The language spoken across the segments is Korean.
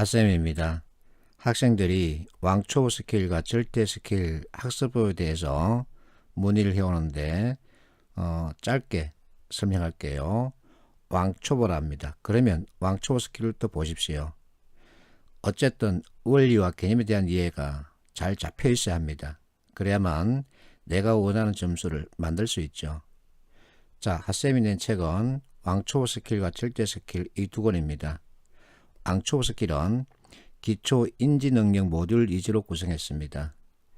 핫쌤입니다. 학생들이 왕초보 스킬과 절대 스킬 학습에 대해서 문의를 해오는데 짧게 설명할게요. 왕초보랍니다. 그러면 왕초보 스킬을 또 보십시오. 어쨌든 원리와 개념에 대한 이해가 잘 잡혀 있어야 합니다. 그래야만 내가 원하는 점수를 만들 수 있죠. 자, 핫쌤이 낸 책은 왕초보 스킬과 절대 스킬 이 두 권입니다. 왕초보 스킬은 기초 인지 능력 모듈 위주로 구성했습니다.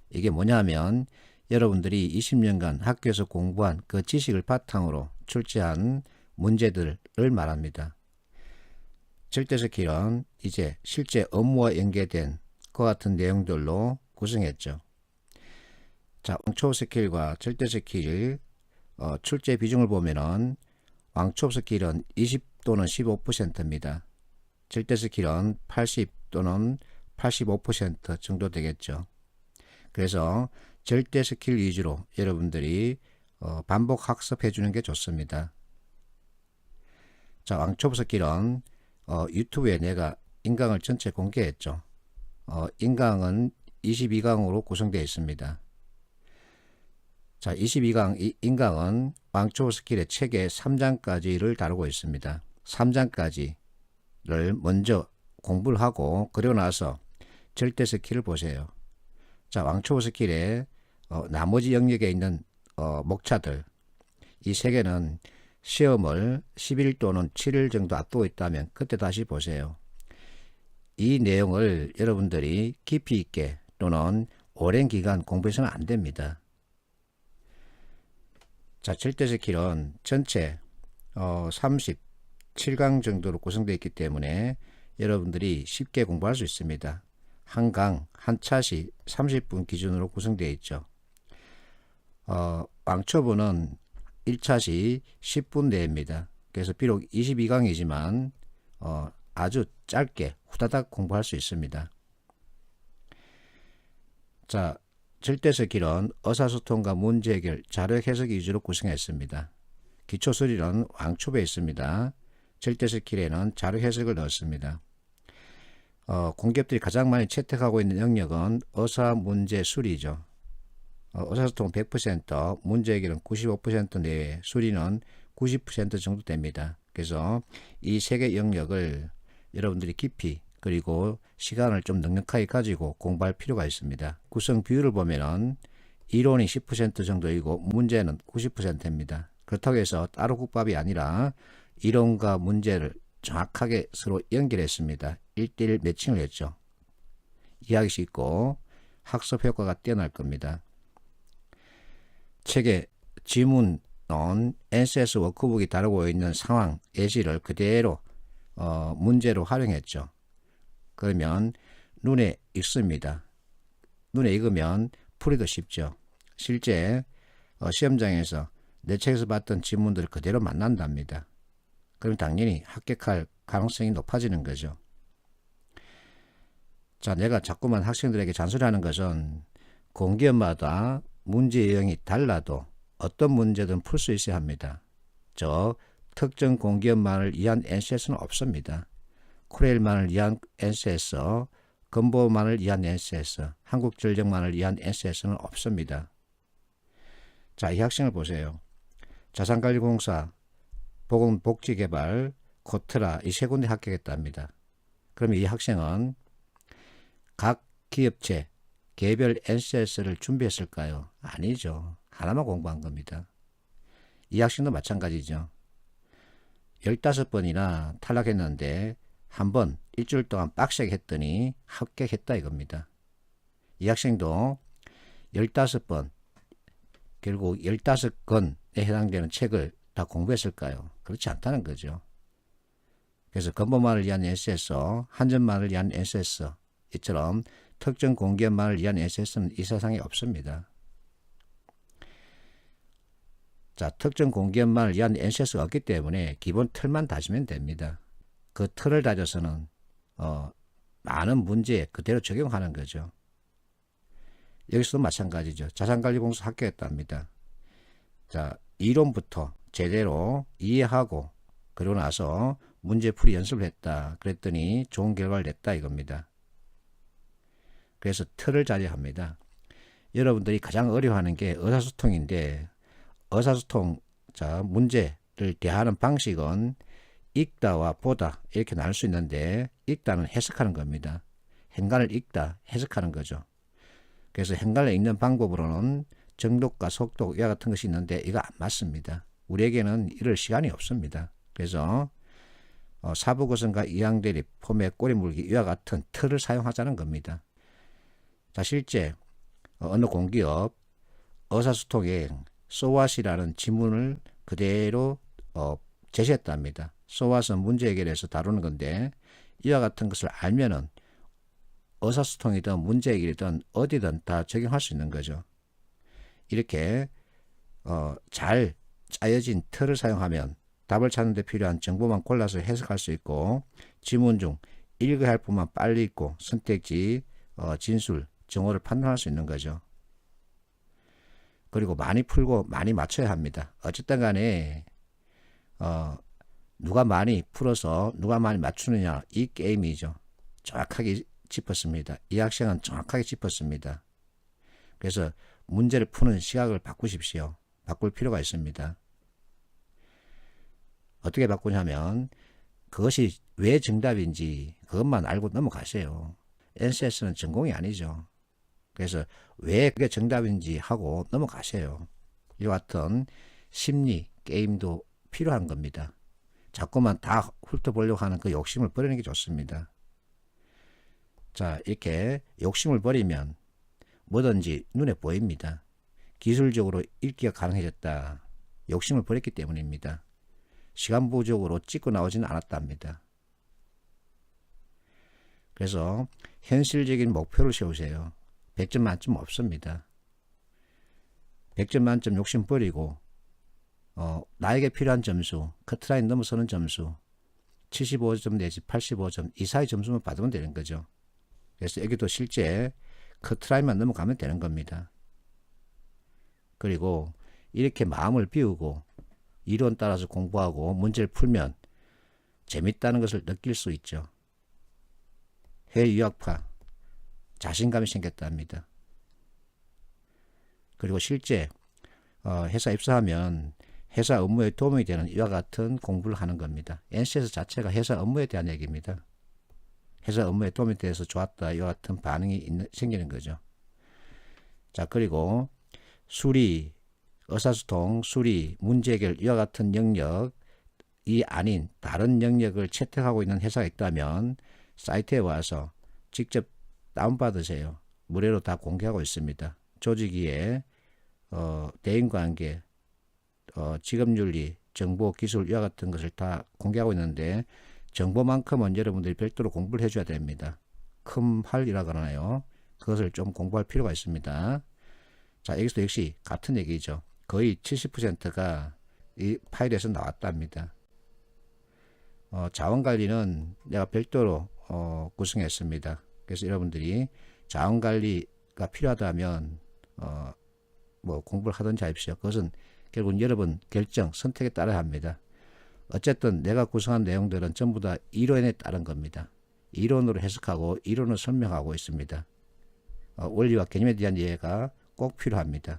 이게 뭐냐면 여러분들이 20년간 학교에서 공부한 그 지식을 바탕으로 출제한 문제들을 말합니다. 절대 스킬은 이제 실제 업무와 연계된 그와 같은 내용들로 구성했죠. 자, 왕초보 스킬과 절대 스킬 출제 비중을 보면은 왕초보 스킬은 20 또는 15%입니다. 절대 스킬은 80 또는 85% 정도 되겠죠. 그래서 절대 스킬 위주로 여러분들이 반복 학습해 주는 게 좋습니다. 자, 왕초보 스킬은 유튜브에 내가 인강을 전체 공개했죠. 인강은 22강으로 구성되어 있습니다. 자, 22강 인강은 왕초보 스킬의 책의 3장까지를 다루고 있습니다. 3장까지를 먼저 공부를 하고 그러고 나서 절대 스킬을 보세요. 자, 왕초보 스킬의 나머지 영역에 있는 목차들 이 세 개는 시험을 10일 또는 7일 정도 앞두고 있다면 그때 다시 보세요. 이 내용을 여러분들이 깊이 있게 또는 오랜 기간 공부해서는 안 됩니다. 자, 절대 스킬은 전체 37강 정도로 구성되어 있기 때문에 여러분들이 쉽게 공부할 수 있습니다. 한 강, 한 차시 30분 기준으로 구성되어 있죠. 왕초보는 1차시 10분 내입니다. 그래서 비록 22강이지만 아주 짧게 후다닥 공부할 수 있습니다. 자, 절대 스킬은 의사소통과 문제 해결, 자료 해석 위주로 구성했습니다. 기초 수리는 왕초보에 있습니다. 절대 스킬에는 자료 해석을 넣었습니다. 공기업들이 가장 많이 채택하고 있는 영역은 의사 문제 수리죠. 의사소통은 100%, 문제 해결은 95% 내외, 수리는 90% 정도 됩니다. 그래서 이 세 개 영역을 여러분들이 깊이 그리고 시간을 좀 넉넉하게 가지고 공부할 필요가 있습니다. 구성 비율을 보면은 이론이 10% 정도이고 문제는 90%입니다. 그렇다고 해서 따로 국밥이 아니라 이론과 문제를 정확하게 서로 연결했습니다. 1대1 매칭을 했죠. 이해하기 쉽고 학습 효과가 뛰어날 겁니다. 책의 지문은 NCS 워크북이 다루고 있는 상황, 예시를 그대로 문제로 활용했죠. 그러면 눈에 익습니다. 눈에 익으면 풀이도 쉽죠. 실제 시험장에서 내 책에서 봤던 지문들을 그대로 만난답니다. 그럼 당연히 합격할 가능성이 높아지는 거죠. 자, 내가 자꾸만 학생들에게 잔소리하는 것은 공기업마다 문제 유형이 달라도 어떤 문제든 풀 수 있어야 합니다. 특정 공기업만을 위한 NCS는 없습니다. 코레일만을 위한 NCS, 건보만을 위한 NCS, 한국전력만을 위한 NCS는 없습니다. 자, 이 학생을 보세요. 자산관리공사, 보건복지개발, 코트라 이 세 군데 합격했답니다. 그럼 이 학생은 각 기업체 개별 NCS를 준비했을까요? 아니죠. 하나만 공부한 겁니다. 이 학생도 마찬가지죠. 15번이나 탈락했는데 한 번 일주일 동안 빡세게 했더니 합격했다 이겁니다. 이 학생도 15번 결국 15권에 해당되는 책을 다 공부했을까요? 그렇지 않다는 거죠. 그래서 건보만을 위한 NCS, 한전만을 위한 NCS 이처럼 특정 공기업만을 위한 NCS는 이 세상에 없습니다. 자, 특정 공기업만을 위한 NCS가 없기 때문에 기본 틀만 다지면 됩니다. 그 틀을 다져서는 많은 문제에 그대로 적용하는 거죠. 여기서도 마찬가지죠. 자산관리공사 합격했답니다. 자, 이론부터 제대로 이해하고 그러고 나서 문제풀이 연습을 했다. 그랬더니 좋은 결과를 냈다 이겁니다. 그래서 틀을 자제합니다. 여러분들이 가장 어려워하는 게 의사소통인데 의사소통 자 문제를 대하는 방식은 읽다와 보다 이렇게 나눌 수 있는데 읽다는 해석하는 겁니다. 행간을 읽다 해석하는 거죠. 그래서 행간을 읽는 방법으로는 정독과 속독 이와 같은 것이 있는데 이거 안 맞습니다. 우리에게는 이럴 시간이 없습니다. 그래서 사부고성과 이항대립, 폼의 꼬리물기 이와 같은 틀을 사용하자는 겁니다. 자, 실제 어느 공기업 의사소통에 소왓이라는 지문을 그대로 제시했답니다. 소왓은 문제 해결에서 다루는 건데 이와 같은 것을 알면은 의사소통이든 문제 해결이든 어디든 다 적용할 수 있는 거죠. 이렇게 잘 짜여진 틀을 사용하면 답을 찾는 데 필요한 정보만 골라서 해석할 수 있고 지문 중 읽어야 할 부분만 빨리 읽고 선택지, 진술, 정오를 판단할 수 있는 거죠. 그리고 많이 풀고 많이 맞춰야 합니다. 어쨌든 간에 누가 많이 풀어서 누가 많이 맞추느냐 이 게임이죠. 정확하게 짚었습니다. 이 학생은 정확하게 짚었습니다. 그래서 문제를 푸는 시각을 바꾸십시오. 바꿀 필요가 있습니다. 어떻게 바꾸냐면 그것이 왜 정답인지 그것만 알고 넘어가세요. NCS는 전공이 아니죠. 그래서 왜 그게 정답인지 하고 넘어가세요. 이와 같은 심리 게임도 필요한 겁니다. 자꾸만 다 훑어보려고 하는 그 욕심을 버리는 게 좋습니다. 자, 이렇게 욕심을 버리면 뭐든지 눈에 보입니다. 기술적으로 읽기가 가능해졌다. 욕심을 버렸기 때문입니다. 시간 부족으로 찍고 나오지는 않았답니다. 그래서 현실적인 목표를 세우세요. 100점 만점 없습니다. 100점 만점 욕심 버리고 나에게 필요한 점수, 커트라인 넘어서는 점수 75점 내지 85점 이사의 점수만 받으면 되는 거죠. 그래서 여기도 실제 커트라인만 넘어가면 되는 겁니다. 그리고 이렇게 마음을 비우고 이론 따라서 공부하고 문제를 풀면 재밌다는 것을 느낄 수 있죠. 해외 유학파 자신감이 생겼답니다. 그리고 실제 회사 입사하면 회사 업무에 도움이 되는 이와 같은 공부를 하는 겁니다. NCS 자체가 회사 업무에 대한 얘기입니다. 회사 업무에 도움이 돼서 좋았다 이와 같은 반응이 생기는 거죠. 자, 그리고 수리, 의사소통, 수리, 문제 해결 이와 같은 영역이 아닌 다른 영역을 채택하고 있는 회사가 있다면 사이트에 와서 직접 다운받으세요. 무료로 다 공개하고 있습니다. 조직위에 대인관계, 직업윤리, 정보, 기술 이와 같은 것을 다 공개하고 있는데 정보만큼은 여러분들이 별도로 공부를 해줘야 됩니다. 컴활이라고 하나요? 그것을 좀 공부할 필요가 있습니다. 자, 여기서 역시 같은 얘기죠. 거의 70%가 이 파일에서 나왔답니다. 자원관리는 내가 별도로 구성했습니다. 그래서 여러분들이 자원관리가 필요하다면 뭐 공부를 하든지 하십시오. 그것은 결국은 여러분 결정, 선택에 따라야 합니다. 어쨌든 내가 구성한 내용들은 전부 다 이론에 따른 겁니다. 이론으로 해석하고 이론으로 설명하고 있습니다. 원리와 개념에 대한 이해가 꼭 필요합니다.